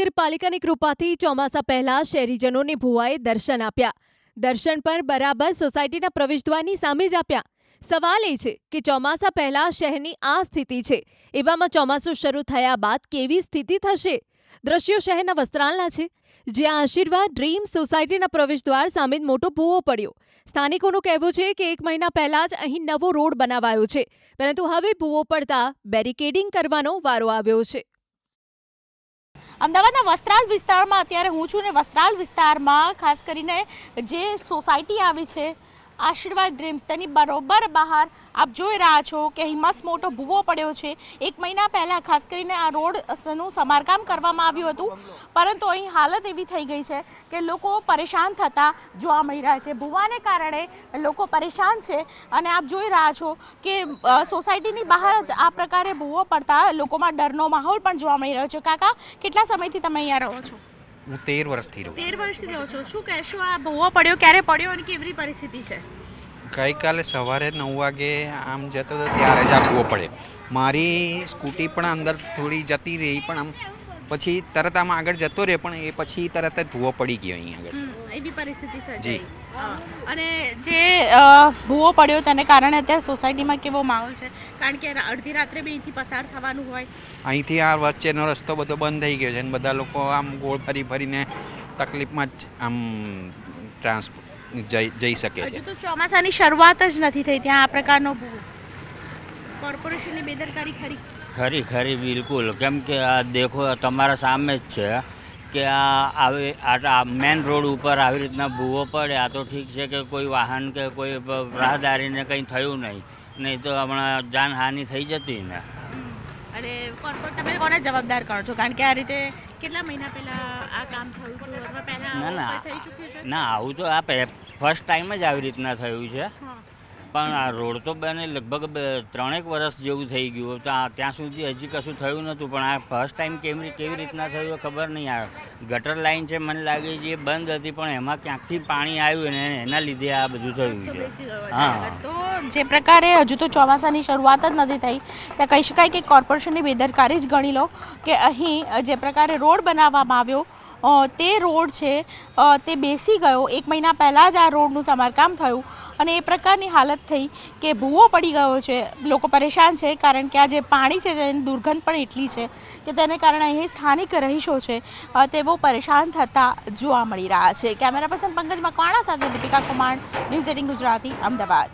નગરપાલિકાની કૃપાથી ચોમાસા પહેલા શહેરીજનોને ભુવાએ દર્શન આપ્યા. દર્શન પણ બરાબર સોસાયટીના પ્રવેશદ્વારની સામે જ આપ્યા. સવાલ એ છે કે ચોમાસા પહેલા શહેરની આ સ્થિતિ છે, એવામાં ચોમાસું શરૂ થયા બાદ કેવી સ્થિતિ થશે? દ્રશ્યો શહેરના વસ્ત્રાલના છે, જ્યાં આશીર્વાદ ડ્રીમ સોસાયટીના પ્રવેશદ્વાર સામે મોટો ભૂવો પડ્યો. સ્થાનિકોનું કહેવું છે કે 1 મહિના પહેલા જ અહીં નવો રોડ બનાવાયો છે, પરંતુ હવે ભૂવો પડતા બેરિકેડિંગ કરવાનો વારો આવ્યો છે. અમદાવાદના વસ્ત્રાલ વિસ્તારમાં અત્યારે હું છું ને વસ્ત્રાલ વિસ્તારમાં ખાસ કરીને જે સોસાયટી આવી છે આશીર્વાદ ડ્રીમ્સ, તેની બરોબર બહાર આપ જોઈ રહ્યા છો કે અહીં મસ્ત મોટો ભૂવો પડ્યો છે. 1 મહિના પહેલાં ખાસ કરીને આ રોડનું સમારકામ કરવામાં આવ્યું હતું, પરંતુ અહીં હાલત એવી થઈ ગઈ છે કે લોકો પરેશાન થતા જોવા મળી રહ્યા છે. ભૂવાને કારણે લોકો પરેશાન છે અને આપ જોઈ રહ્યા છો કે સોસાયટીની બહાર જ આ પ્રકારે ભૂવો પડતા લોકોમાં ડરનો માહોલ પણ જોવા મળી રહ્યો છે. કાકા, કેટલા સમયથી તમે અહીંયા રહો છો? હું 13 વર્ષથી રહું. 13 વર્ષથી રહો છો. શું કહેશો, આ ભૂવો પડ્યો ક્યારે પડ્યો અને કેવી પરિસ્થિતિ છે? ગઈકાલે સવારે 9 વાગે આમ જતો હતો ત્યારે જ આ ભૂવો પડે. મારી સ્કૂટી પણ અંદર થોડી જતી રહી, પણ આમ પછી તરત આમ આગળ જતો રહે, પણ એ પછી તરત જ ભૂવો પડી ગયો અહીં આગળ. એવી પરિસ્થિતિ છે જી. અને જે ભૂવો પડ્યો તેને કારણે અત્યારે સોસાયટીમાં કેવો માહોલ છે? કારણ કે અડધી રાત્રે બી અહીંથી પસાર થવાનું હોય. અહીંથી આ વચ્ચેનો રસ્તો બધો બંધ થઈ ગયો છે અને બધા લોકો આમ ગોળ ફરીને તકલીફમાં જ આમ જઈ શકે છે. હજુ તો ચોમાસાની શરૂઆત જ નથી થઈ, ત્યાં આ પ્રકારનો ભૂવો. કોર્પોરેશનની બેદરકારી ખરી બિલકુલ. કેમ કે આ દેખો તમારા સામે જ છે કે આ મેન રોડ ઉપર આવી રીતના ભૂવો પડે. આ તો ઠીક છે કે કોઈ વાહન કે કોઈ રાહદારીને કંઈ થયું નહીં તો હમણાં જાનહાનિ થઈ જતી ને. અને તમે કોને જવાબદાર કરો છો? કારણ કે આ રીતે કેટલા મહિના પહેલા આ કામ થયું હતું અથવા પહેલા થઈ ચૂક્યું છે? ના, આવું તો આ ફર્સ્ટ ટાઈમ જ આવી રીતના થયું છે. પણ આ રોડ તો બને લગભગ 3 વર્ષ જેવું થઈ ગયું. ત્યાં સુધી હજી કશું થયું નહોતું, પણ આ ફર્સ્ટ ટાઈમ કેવી રીતના થયું ખબર નહીં. આ ગટર લાઈન છે, મને લાગે છે એ બંધ હતી, પણ એમાં ક્યાંકથી પાણી આવ્યું ને એના લીધે આ બધું થયું છે. હા, તો જે પ્રકારે હજુ તો ચોમાસાની શરૂઆત જ નથી થઈ, ત્યાં કહી શકાય કે કોર્પોરેશનની બેદરકારી જ ગણી લો કે અહીં જે પ્રકારે રોડ બનાવવામાં આવ્યો તે રોડ છે તે બેસી ગયો. 1 મહિના પહેલાં જ આ રોડનું સમારકામ થયું અને એ પ્રકારની હાલત થઈ કે ભૂવો પડી ગયો છે. લોકો પરેશાન છે કારણ કે આ જે પાણી છે તેની દુર્ગંધ પણ એટલી છે કે તેને કારણે અહીં સ્થાનિક રહીશો છે તે બહુ પરેશાન થતા જોવા મળી રહ્યા છે. કેમેરા પર્સન પંકજ મકવાણા સાથે દીપિકા કુમાર, ન્યૂઝ 18 ગુજરાતી, અમદાવાદ.